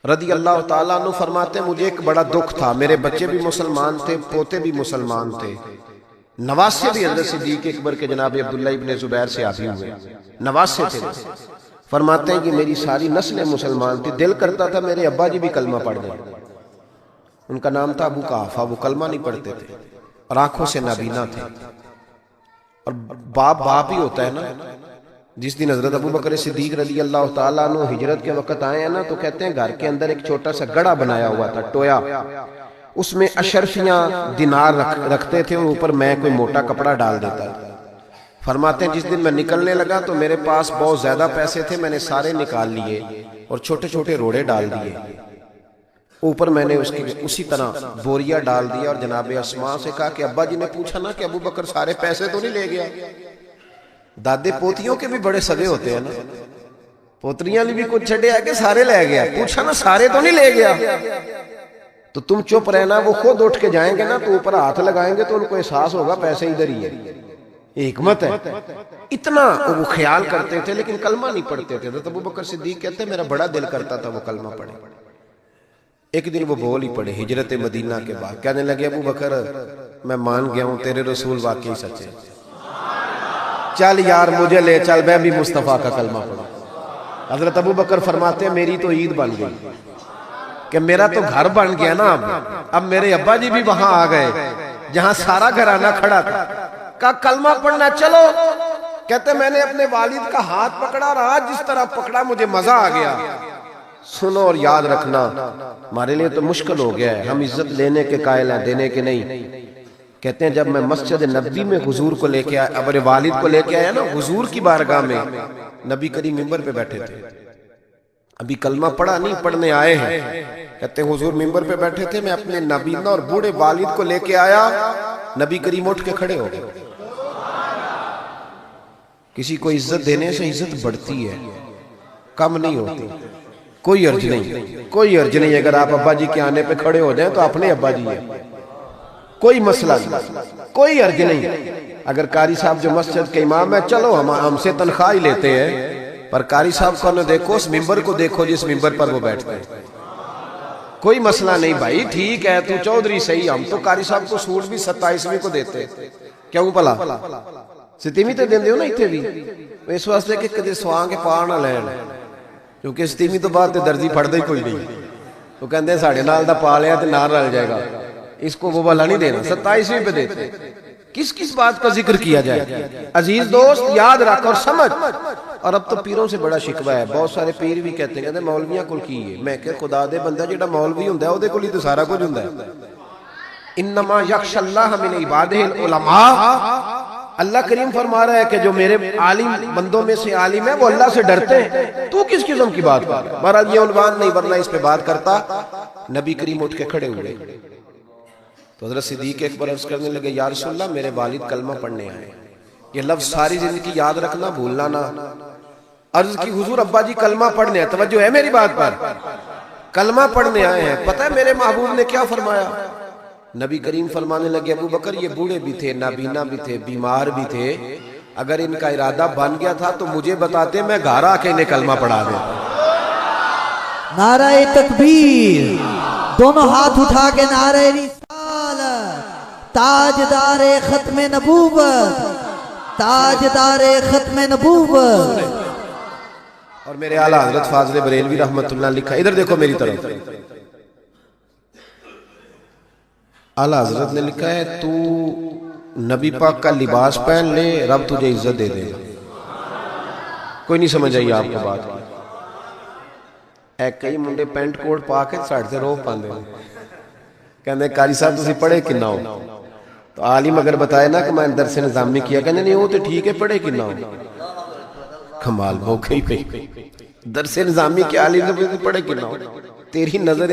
رضی اللہ تعالیٰ عنہ فرماتے ہیں مجھے ایک بڑا دکھ تھا، میرے بچے بھی مسلمان تھے، پوتے بھی مسلمان تھے، نواسے بھی حضرت صدیق اکبر کے جناب عبداللہ ابن زبیر سے آبی ہوئے، نواسے تھے۔ فرماتے ہیں کہ میری ساری نسلیں مسلمان تھی، دل کرتا تھا میرے ابا جی بھی کلمہ پڑھ دیں، ان کا نام تھا ابو قحافہ، وہ کلمہ نہیں پڑھتے تھے اور آنکھوں سے نابینا تھے، اور باپ ہی ہوتا ہے نا۔ جس دن حضرت ابوبکر صدیق رضی اللہ تعالیٰ عنہ ہجرت کے وقت آئے ہیں نا، تو کہتے ہیں گھر کے اندر ایک چھوٹا سا گڑا بنایا ہوا تھا، ٹویا، اس میں اشرفیاں دینار رکھتے تھے اور اوپر میں کوئی موٹا کپڑا ڈال دیتا تھا۔ فرماتے ہیں جس دن میں نکلنے لگا تو میرے پاس بہت زیادہ پیسے تھے، میں نے سارے نکال لیے اور چھوٹے چھوٹے روڑے ڈال دیے، اوپر میں نے اسی طرح بوریا ڈال دیا، اور جناب اسماء سے کہا کہ ابا جی نے پوچھا نا کہ ابوبکر سارے پیسے تو نہیں لے گیا؟ دادے پوتیوں کے بھی بڑے سگے ہوتے ہیں نا، پوتریاں بھی کچھ چھڑے آ کے سارے لے گیا، پوچھا نا سارے تو نہیں لے گیا؟ تو تم چپ رہنا، وہ خود اٹھ کے جائیں گے نا تو اوپر ہاتھ لگائیں گے تو ان کو احساس ہوگا پیسے ادھر ہی ہے، یہ حکمت ہے۔ اتنا وہ خیال کرتے تھے لیکن کلمہ نہیں پڑھتے تھے۔ حضرت ابوبکر صدیق کہتے ہیں میرا بڑا دل کرتا تھا وہ کلمہ پڑھے۔ ایک دن وہ بول ہی پڑے ہجرت مدینہ کے بعد، کہنے لگے ابوبکر میں مان گیا ہوں تیرے رسول واقعی سچے، چل یار مجھے لے چل میں بھی مصطفیٰ کا کلمہ پڑھا۔ حضرت ابوبکر فرماتے ہیں میری تو عید بن گئی کہ میرا تو گھر بن گیا نا، اب میرے ابا جی بھی وہاں آ گئے جہاں سارا گھرانہ کھڑا تھا، کہا کلمہ پڑھنا چلو۔ کہتے میں نے اپنے والد کا ہاتھ پکڑا اور آج جس طرح پکڑا مجھے مزہ آ گیا۔ سنو اور یاد رکھنا، ہمارے لیے تو مشکل ہو گیا ہے، ہم عزت لینے کے قائل ہیں، دینے کے نہیں۔ کہتے ہیں جب میں مسجد نبی میں حضور کو لے کے آیا، اپنے والد کو لے کے آیا نا حضور کی بارگاہ میں، نبی کریم منبر پہ بیٹھے تھے، ابھی کلمہ پڑھا نہیں، پڑھنے آئے ہیں۔ کہتے ہیں حضور منبر پہ بیٹھے تھے، میں اپنے نابینا اور بوڑھے والد کو لے کے آیا، نبی کریم اٹھ کے کھڑے ہو گئے۔ کسی کو عزت دینے سے عزت بڑھتی ہے، کم نہیں ہوتی۔ کوئی عرض نہیں، کوئی عرض نہیں، اگر آپ ابا جی کے آنے پہ کھڑے ہو جائیں تو اپنے ابا جی ہیں، کوئی مسئلہ نہیں، کوئی عرض نہیں۔ اگر قاری صاحب جو مسجد کے امام ہے، چلو ہم سے تنخواہ ہی لیتے ہیں، پر قاری صاحب کو نہ دیکھو، اس منبر کو دیکھو جس منبر پر وہ بیٹھتے ہیں۔ کوئی مسئلہ نہیں بھائی، ٹھیک ہے تو چودھری صحیح، ہم تو قاری صاحب کو سوٹ بھی 27ویں کو دیتے، کیوں پلا 27ویں تے دیندے ہو نا اتنے بھی، اس واسطے کہ کدے سواں کے پا نہ لین، کیونکہ 27ویں تو بعد درزی پڑھدا ہی کوئی نہیں، تو کہندے ساڑھے نال دا پا لیا تے نال رل جائے گا، اس کو وہ والا نہیں دینا، 27ویں پہ دیتے۔ کس کس بات کا ذکر کیا جائے؟ عزیز دوست یاد رکھ اور سمجھ. اور اب تو پیروں سے بڑا شکوہ ہے. بہت سارے پیر بھی کہتے ہیں مولویاں کول کی ہے. میں کہ خدا دے بندہ جڑا مولوی ہوندا ہے اودے کول ہی تو سارا کچھ ہوندا ہے. انما یخشی اللہ من عبادہ العلماء. اللہ کریم فرما رہا ہے کہ جو میرے عالم بندوں میں سے عالم ہے وہ اللہ سے ڈرتے ہیں. تو کس قسم کی بات کر؟ بہرحال یہ عنوان نہیں ورنہ اس پہ بات کرتا. نبی کریم اٹھ کے کھڑے ہوئے تو حضرت صدیق اکبر عرض کرنے لگے یا رسول اللہ میرے والد کلمہ پڑھنے آئے. یہ لفظ ساری زندگی یاد رکھنا بھولنا نہ. عرض کی حضور ابا جی کلمہ پڑھنے آئے. توجہ ہے میری بات پر؟ کلمہ پڑھنے آئے ہیں. پتہ ہے میرے محبوب نے کیا فرمایا؟ نبی کریم فرمانے لگے ابو بکر یہ بوڑھے بھی تھے, نابینا بھی تھے, بیمار بھی تھے. اگر ان کا ارادہ بن گیا تھا تو مجھے بتاتے, میں گھر آ کے انہیں کلمہ پڑھا دیتا. نعرہ تکبیر, دونوں ہاتھ اٹھا کے نعرہ رسالت, تاجدار ختم نبوت, تاجدار ختم نبوت. اور میرے اعلیٰ حضرت فاضل بریلوی رحمت اللہ لکھا, ادھر دیکھو میری طرف. اعلیٰ حضرت نے لکھا ہے تو نبی پاک کا لباس پہن لے رب تجھے عزت دے دے گا. کوئی نہیں سمجھ آئی آپ کو بات کی؟ اے کئی منڈے پینٹ کوٹ پا کے ساڑھ سے روح پاندے ہیں. کہنے قاری صاحب تسی پڑھے کنہ ہو؟ تو عالم اگر بتائے نا کہ میں درس نظامی کیا, کہنے نہیں وہ تو ٹھیک ہے, پڑھے کنہ ہو؟ کمال موقع ہی پہ درس نظامی کے عالم سے پڑھے کنہ ہو؟ تیری نظر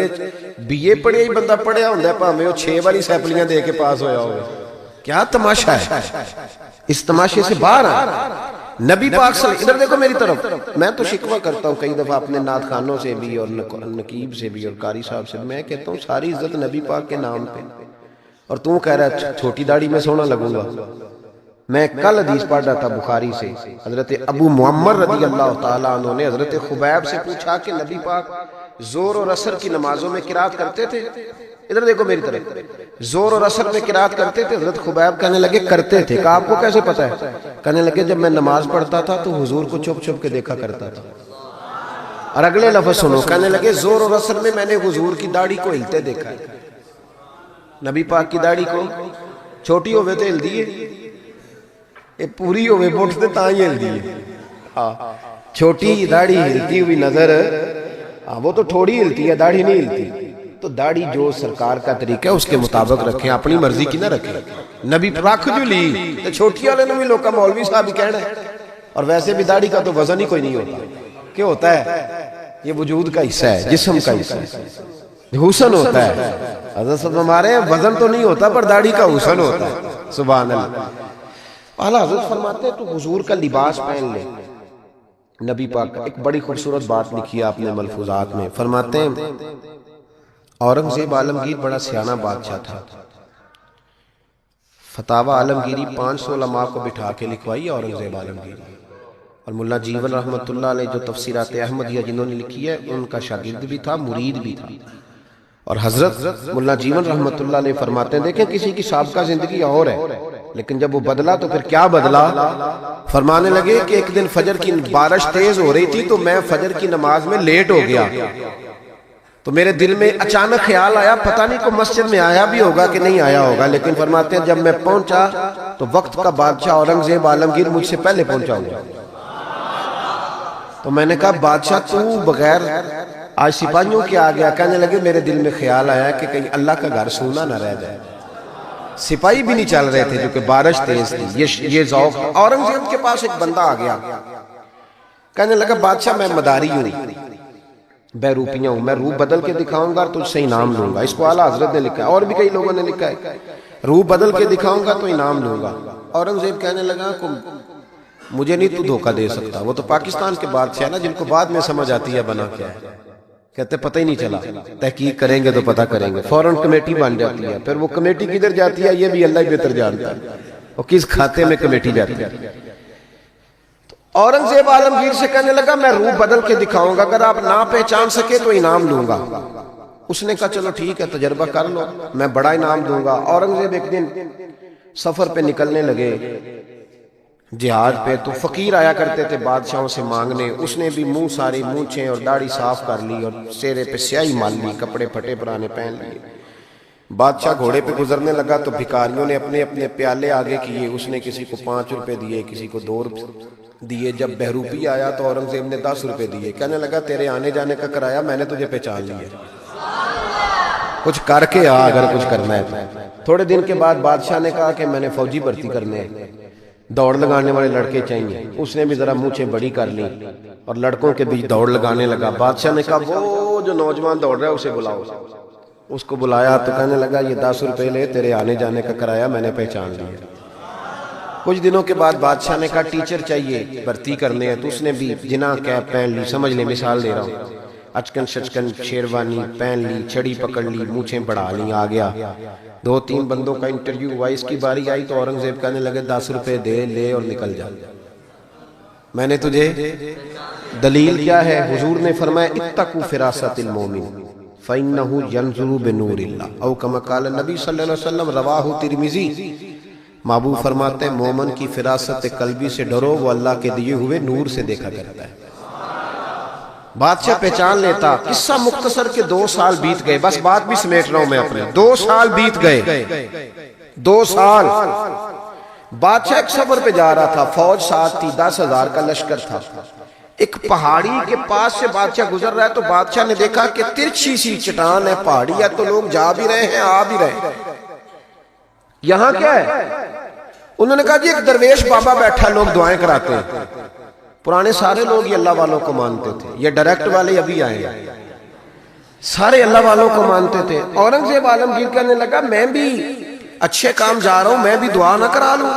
بی اے پڑھے ہی بندہ پڑھیا ہوندہ ہے پاہمیں وہ 6 والی سیپلیاں دے کے پاس ہویا ہوئے. کیا تماشا ہے؟ اس تماشے سے باہر آئے. نبی پاک صلی اللہ علیہ وسلم, ادھر دیکھو میری طرف. میں تو شکوہ کرتا ہوں کئی دفعہ اپنے نعت خانوں سے بھی اور نقیب سے بھی اور قاری صاحب سے. میں کہتا ہوں ساری عزت نبی پاک کے نام پہ, اور تم کہہ رہا ہے چھوٹی داڑھی میں سونا لگوں گا. میں کل حدیث پڑھ رہا تھا بخاری سے, حضرت ابو معمر رضی اللہ تعالیٰ عنہ نے حضرت خبیب سے پوچھا کہ نبی پاک زور اور عصر کی نمازوں میں قرات کرتے تھے؟ ادھر دیکھو میری طرف. زور اور عصر میں قرات کرتے تھے؟ حضرت خبیب کہنے لگے کرتے تھے. کہ آپ کو کیسے پتہ ہے؟ کہنے لگے جب میں نماز پڑھتا تھا تو حضور کو چھپ چھپ کے دیکھا کرتا تھا. اور اگلے لفظ سنو, کہنے لگے زور اور عصر میں میں نے حضور کی داڑھی کو ہلتے دیکھا ہے. نبی پاک کی داڑھی کو چھوٹی ہوئے تو ہل دیئے, یہ پوری ہوئے بوٹھتے تاں ہی ہل دیئے. چھوٹی داڑھی ہلتی ہوئی نظر, وہ تو تھوڑی ہلتی ہے, داڑھی نہیں ہلتی. تو داڑھی جو سرکار کا طریقہ ہے اس کے مطابق رکھیں, اپنی مرضی کی نہ رکھیں. نبی رکھ جو لی تو چھوٹی والے نے بھی لوگ کا مولوی صاحب ہی کہنا ہے. اور ویسے بھی داڑھی کا تو وزن ہی کوئی نہیں ہوتا. کیا ہوتا ہے؟ یہ وجود کا حصہ ہے, جسم کا حصہ ہے, حسن ہوتا ہے. حضرت صاحب ہمارے وزن تو نہیں ہوتا پر داڑھی کا حسن ہوتا ہے. سبحان اللہ. اعلیٰ حضرت فرماتے ہیں تو حضور کا لباس پہن لے. نبی پاک ایک بڑی خوبصورت بات لکھی ہے آپ نے ملفوظات میں. فرماتے ہیں اورنگزیب عالمگیر بڑا سیانہ بادشاہ تھا. فتاوی عالمگیری 500 علماء کو بٹھا کے لکھوائی اورنگزیب عالمگیری. اور ملا جیون رحمت اللہ علیہ جو تفسیرات احمدیہ جنہوں نے لکھی ہے ان کا شاگرد بھی تھا, مرید بھی تھا. اور حضرت ملا جیون رحمت اللہ علیہ فرماتے ہیں دیکھیں کسی کی سابقہ زندگی اور ہے, لیکن جب وہ بدلا تو پھر کیا بدلا. فرمانے لگے کہ ایک دن فجر کی بارش تیز ہو رہی تھی تو میں فجر کی نماز میں لیٹ ہو گیا. تو میرے دل میں اچانک خیال آیا پتہ نہیں کو مسجد میں آیا بھی ہوگا کہ نہیں آیا ہوگا. لیکن فرماتے ہیں جب میں پہنچا تو وقت کا بادشاہ اورنگزیب عالمگیر مجھ سے پہلے پہنچا ہوا. تو میں نے کہا بادشاہ تو بغیر آج سپاہیوں کے آ گیا. کہنے لگے میرے دل میں خیال آیا کہ کہیں اللہ کا گھر سونا نہ رہ جائے. سپاہی بھی نہیں چل رہے تھے جو کہ بارش تیز تھی. یہ ذوق. اورنگزیب کے پاس ایک بندہ آ گیا, کہنے لگا بادشاہ میں مداری ہوں, بے روپیاں ہوں, میں روح بدل کے دکھاؤں گا تو اس سے انعام لوں گا. اس کو اعلیٰ حضرت نے لکھا ہے اور بھی کئی لوگوں نے لکھا ہے, روح بدل کے دکھاؤں گا تو انعام لوں گا. اورنگزیب کہنے لگا مجھے نہیں تو دھوکہ دے سکتا. وہ تو پاکستان کے بادشاہ نا جن کو بعد میں سمجھ آتی ہے بنا کیا ہے. کہتے پتہ ہی نہیں چلا, تحقیق کریں گے تو پتہ کریں گے. فوراً کمیٹی بن جاتی ہے. پھر وہ کمیٹی کدھر جاتی ہے یہ بھی اللہ ہی بہتر جانتا ہے, وہ کس کھاتے میں کمیٹی جاتی ہے. اورنگزیب عالمگیر سے کہنے لگا میں روح بدل کے دکھاؤں گا, اگر آپ نہ پہچان سکے تو انعام لوں گا. اس نے کہا چلو ٹھیک ہے تجربہ کر لو, میں بڑا انعام دوں گا. اورنگزیب ایک دن سفر پہ نکلنے لگے جہاد پہ, تو فقیر آیا کرتے تھے بادشاہوں سے مانگنے. اس نے بھی منہ ساری مونچھیں اور داڑھی صاف کر لی اور چہرے پہ سیاہی مال لی, کپڑے پھٹے پرانے پہن لیے. بادشاہ گھوڑے پہ گزرنے لگا تو بھکاریوں نے اپنے اپنے پیالے آگے کیے، اس نے کسی کو 5 روپے دیے، کسی کو 2 دیے۔ جب بہروپی آیا تو اورنگزیب نے 10 روپے دیے، کہنے لگا تیرے آنے جانے کا کرایہ میں نے تجھے پہچان لیا، کچھ کر کے آ اگر کچھ کرنا ہے تو۔ تھوڑے دن کے بعد بادشاہ نے کہا کہ میں نے فوجی بھرتی کرنے ہیں، دوڑ لگانے والے لڑکے چاہیے۔ اس نے بھی ذرا مونچھیں بڑی کر لی اور لڑکوں کے بیچ دوڑ لگانے لگا۔ بادشاہ نے کہا وہ جو نوجوان دوڑ رہا ہے اسے بلاؤ۔ اس کو بلایا تو کہنے لگا یہ 10 روپے لے، تیرے آنے جانے کا کرایہ میں نے پہچان لیا۔ کچھ دنوں کے بعد بادشاہ نے کہا ٹیچر چاہیے بھرتی کرنے ہیں، تو اس نے بھی جنا کیپ پہن لی، سمجھ لے مثال دے رہا ہوں، اچکن شچکن شیروانی پہن لی، چھڑی پکڑ لی، مونچھیں بڑھا لی، آ گیا۔ 2-3 بندوں کا انٹرویو ہوا، اس کی باری آئی تو اورنگزیب کہنے لگے 10 روپے دے لے اور نکل جا، میں نے تجھے دلیل کیا ہے؟ حضور نے فرمایا اتقوا فراست المومن فإنه ينظر بنور اللہ، او کما قال نبی صلی اللہ علیہ وسلم، رواہ ترمذی۔ محبوب فرماتے ہیں مومن کی فراست قلبی سے ڈرو، وہ اللہ کے دیے ہوئے نور سے دیکھا کرتا ہے۔ بادشاہ پہچان لیتا۔ قصہ مختصر کے 2 سال بیت گئے، بس بات بھی سمیٹ رہا ہوں میں اپنے، 2 سال بیت گئے، 2 سال۔ بادشاہ ایک سفر پہ جا رہا تھا، فوج ساتھ تھی، 10,000 کا لشکر تھا۔ ایک پہاڑی کے پاس سے بادشاہ گزر رہا ہے تو بادشاہ نے دیکھا کہ ترچھی سی چٹان ہے، پہاڑی ہے، تو لوگ جا بھی رہے ہیں آ بھی رہے ہیں، یہاں کیا ہے؟ انہوں نے کہا جی ایک درویش بابا بیٹھا، لوگ دعائیں کراتے ہیں۔ پرانے سارے لوگ یہ اللہ والوں کو مانتے تھے، یہ ڈائریکٹ والے ابھی آئے ہیں، سارے اللہ والوں کو مانتے تھے۔ اورنگزیب عالمگیر کہنے لگا میں بھی اچھے کام جا رہا ہوں، میں بھی دعا نہ کرا لوں۔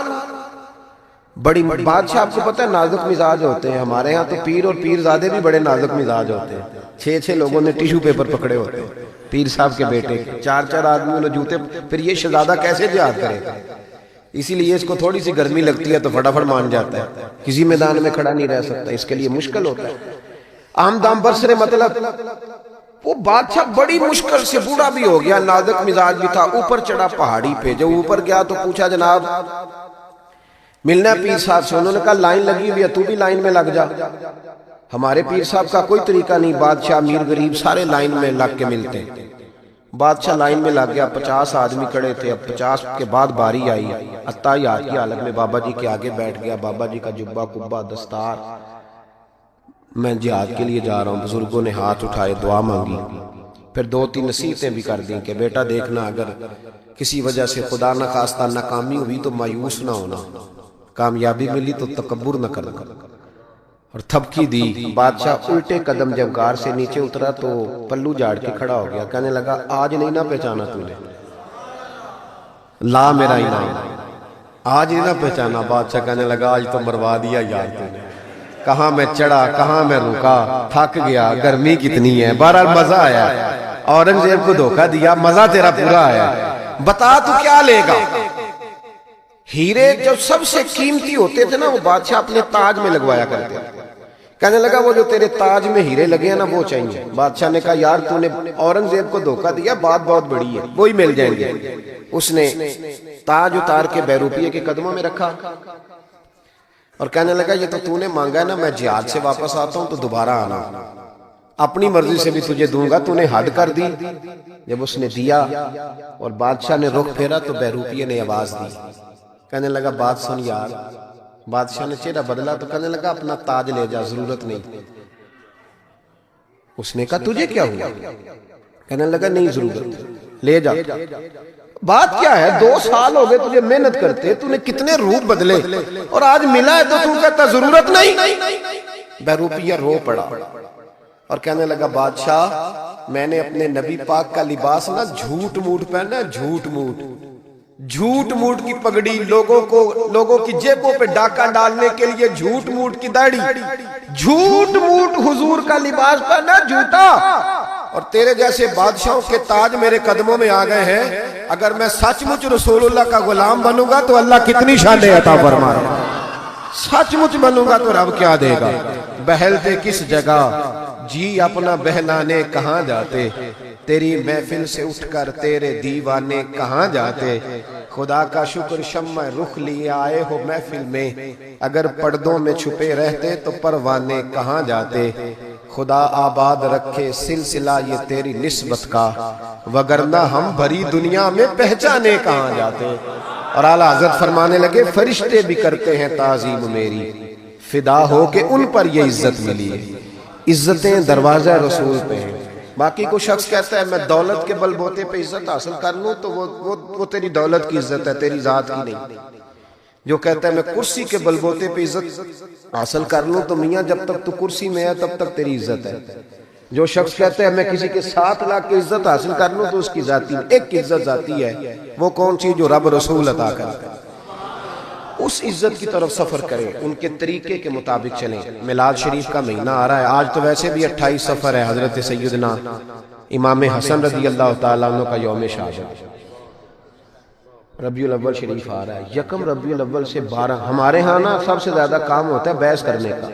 بڑی بادشاہ آپ کو پتہ ہے نازک مزاج ہوتے ہیں، ہمارے ہاں تو پیر اور پیر زادے بھی بڑے نازک مزاج ہوتے ہیں۔ 6 لوگوں نے ٹیشو پیپر پکڑے ہوتے ہیں پیر صاحب کے بیٹے کے، 4 آدمیوں نے جوتے، پھر یہ شہزادہ کیسے جہاد کرے گا؟ اسی لیے اس کو تھوڑی سی گرمی لگتی ہے تو فٹافٹ مان جاتا ہے، کسی میدان میں کھڑا نہیں رہ سکتا، اس کے لیے مشکل ہوتا ہے۔ عام دام برسرے مطلب وہ بادشاہ بڑی مشکل سے، بوڑھا بھی ہو گیا، نازک مزاج بھی تھا، اوپر چڑھا پہاڑی پہ۔ جب اوپر گیا تو پوچھا جناب ملنا ہے پیر صاحب سے؟ انہوں نے کہا لائن لگی ہوئی ہے، تو بھی لائن میں لگ جا۔ ہمارے پیر صاحب کا کوئی طریقہ نہیں، بادشاہ امیر غریب سارے لائن میں لگ کے ملتے ہیں۔ بادشاہ لائن میں لگ گیا، 50 آدمی کھڑے تھے، اب 50 کے بعد باری آئی، عطایات کی حالت میں بابا جی کے آگے بیٹھ گیا، بابا جی کا جبہ کبہ دستار، میں جہاد کے لیے جا رہا ہوں۔ بزرگوں نے ہاتھ اٹھائے، دعا مانگی، پھر 2-3 نصیحتیں بھی کر دیں کہ بیٹا دیکھنا اگر کسی وجہ سے خدا نہ خواستہ ناکامی ہوئی تو مایوس نہ ہونا، کامیابی ملی تو تکبر نہ کرنا، اور تھپکی دی۔ بادشاہ الٹے قدم جب غار سے نیچے اترا تو پلو جاڑ کے کھڑا ہو گیا، کہنے لگا آج نہیں نہ پہچانا تو نے، لا میرا انعام، آج نہیں نہ پہچانا۔ بادشاہ کہنے لگا آج تو مروا دیا یار تو نے، کہاں میں چڑھا کہاں میں رکا، تھک گیا، گرمی کتنی ہے، بہرحال مزہ آیا۔ اورنگزیب کو دھوکہ دیا، مزہ تیرا پورا آیا، بتا تو کیا لے گا؟ ہیرے جو سب سے قیمتی ہوتے تھے نا وہ بادشاہ اپنے تاج میں لگوایا کرتے تھے۔ کہنے لگا وہ جو تیرے تاج میں ہیرے لگے ہیں نا وہ چاہیے۔ بادشاہ نے کہا یار تو نے اورنگزیب کو دھوکہ دیا، بات بہت بڑی ہے، وہی مل جائیں گے۔ اس نے تاج اتار کے بہروپیے کے قدموں میں رکھا اور کہنے لگا یہ تو نے مانگا ہے نا، میں جہاد سے واپس آتا ہوں تو دوبارہ آنا، اپنی مرضی سے بھی تجھے دوں گا، تو نے حد کر دی۔ جب اس نے دیا اور بادشاہ نے رخ پھیرا تو بہروپیے نے آواز دی، کہنے لگا بات سن یار۔ بادشاہ نے چہرہ بدلا تو کہنے لگا اپنا تاج لے جا، ضرورت نہیں۔ اس نے کہا تجھے کیا ہوا؟ کہنے لگا نہیں ضرورت، لے جا۔ بات کیا ہے، 2 سال ہو گئے تجھے محنت کرتے، تو نے کتنے روپ بدلے اور آج ملا ہے تو کہتا ضرورت نہیں۔ بہروپیہ رو پڑا اور کہنے لگا بادشاہ میں نے اپنے نبی پاک کا لباس نہ جھوٹ موٹ پہنا، جھوٹ موٹ کی پگڑی، لوگوں کی جیبوں پہ ڈاکہ ڈالنے کے لیے جھوٹ موٹ کی داڑھی، جھوٹ موٹ حضور کا لباس پہنا، جھوٹا۔ اور تیرے جیسے بادشاہوں کے تاج میرے قدموں میں آ گئے ہیں، اگر میں سچ مچ رسول اللہ کا غلام بنوں گا تو اللہ کتنی شانیں عطا فرمائے، سچ مچ بنوں گا تو رب کیا دے گا۔ بہلتے کس جگہ جی اپنا بہلانے کہاں جاتے، تیری محفل سے اٹھ کر تیرے دیوانے کہاں جاتے، خدا کا شکر شمع رخ لیے آئے ہو محفل میں، اگر پردوں میں چھپے رہتے تو پروانے کہاں جاتے، خدا آباد رکھے سلسلہ یہ تیری نسبت کا، وگرنہ ہم بھری دنیا میں پہچانے کہاں جاتے۔ اور اعلیٰ حضرت فرمانے لگے فرشتے بھی کرتے ہیں تعظیم میری، فدا ہو کہ ان پر یہ عزت ملی ہے۔ عزتیں دروازہ رسول پہ ہیں۔ باقی کو شخص کہتا ہے میں دولت کے بل بوتے پہ عزت حاصل کر لوں تو وہ تیری دولت کی عزت ہے، تیری ذات کی نہیں۔ جو کہتا ہے میں کرسی کے بل بوتے پہ عزت حاصل کر لوں تو میاں جب تک تو کرسی میں ہے تب تک تیری عزت ہے۔ جو شخص کہتا ہے میں کسی کے 7 لاکھ کی عزت حاصل کر لوں تو اس کی ذاتی ایک عزت ذاتی ہے، وہ کون سی؟ جو رب رسول عطا کرتا ہے۔ اس عزت کی طرف سفر کریں، ان کے طریقے کے مطابق چلیں۔ میلاد شریف کا مہینہ آ رہا ہے، آج تو ویسے بھی 28 سفر ہے، حضرت سیدنا امام حسن رضی اللہ تعالیٰ عنہ کا یوم شہادت۔ ربیع الاول شریف آ رہا ہے، یکم ربیع الاول سے 12۔ ہمارے ہاں نا سب سے زیادہ کام ہوتا ہے بحث کرنے کا،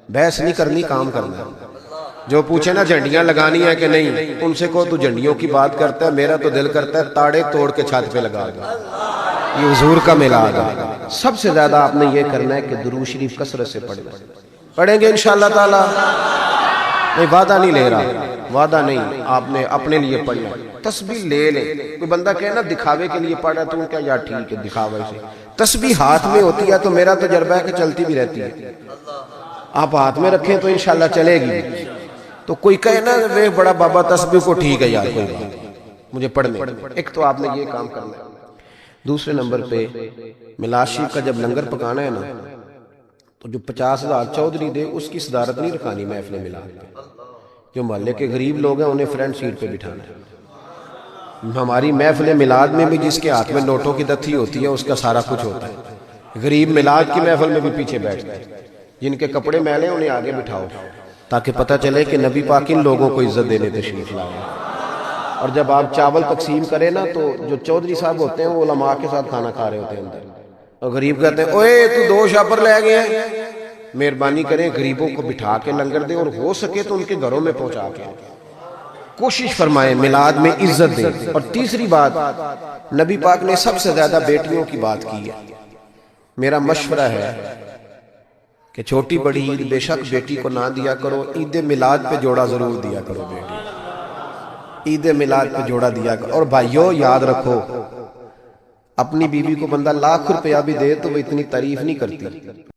بحث نہیں کرنی، کام کرنا ہے۔ جو پوچھے نا جھنڈیاں لگانی ہے کہ نہیں، ان سے کہو تو جھنڈیوں کی بات کرتا ہے، میرا تو دل کرتا ہے تاڑے توڑ کے چھت پہ لگا دو۔ یہ حضور کا میلاد ہے۔ سب سے زیادہ آپ نے یہ کرنا ہے کہ درود شریف کثرت سے پڑھیں گے انشاءاللہ تعالی۔ نہیں وعدہ نہیں لے رہا، وعدہ نہیں، آپ نے اپنے لیے پڑھنا۔ تسبیح لے لیں، کوئی بندہ کہے نا دکھاوے کے لیے پڑھ رہا ہے تو کیا یار ٹھیک ہے دکھاوے سے۔ تسبیح ہاتھ میں ہوتی ہے تو میرا تجربہ ہے کہ چلتی بھی رہتی ہے، آپ ہاتھ میں رکھیں تو انشاءاللہ چلے گی۔ تو کوئی کہے نا وہ بڑا بابا تسبیح کو ٹھیک ہے یار کوئی بات مجھے پڑھنے، ایک تو آپ نے یہ کام کرنا ہے۔ دوسرے نمبر پہ میلاد شریف کا جب لنگر پکانا ہے نا تو جو 50,000 چودھری دے اس کی صدارت نہیں رکھانی محفل میلاد پہ۔ جو محلے کے غریب لوگ ہیں انہیں فرنٹ سیٹ پہ بٹھانا ہے۔ ہماری محفل میلاد میں بھی جس کے ہاتھ میں نوٹوں کی دتھی ہوتی ہے اس کا سارا کچھ ہوتا ہے۔ غریب میلاد کی محفل میں بھی پیچھے بیٹھتے ہیں، جن کے کپڑے میلے ہیں انہیں آگے بٹھاؤ تاکہ پتہ چلے کہ نبی پاک ان لوگوں کو عزت دینے تشریف لائے۔ اور جب آپ چاول تقسیم کریں نا تو جو چودھری صاحب ہوتے ہیں وہ علماء کے ساتھ کھانا کھا رہے ہوتے ہیں اندر، اور غریب کہتے ہیں اوے تو 2 شاپر لے گئے ہیں، مہربانی کریں غریبوں کو بٹھا کے لنگر دیں، اور ہو سکے تو ان کے گھروں میں پہنچا کے کوشش فرمائیں میلاد میں عزت دیں۔ اور تیسری بات، نبی پاک نے سب سے زیادہ بیٹیوں کی بات کی ہے۔ میرا مشورہ ہے کہ چھوٹی بڑی عید بے شک بیٹی کو نہ دیا کرو، عید میلاد پہ جوڑا ضرور دیا کرو بیٹی، عید میلاد پہ جوڑا دیا کرو۔ اور بھائیو یاد رکھو اپنی بیوی کو بندہ 1,00,000 روپیہ بھی دے تو وہ اتنی تعریف نہیں کرتی۔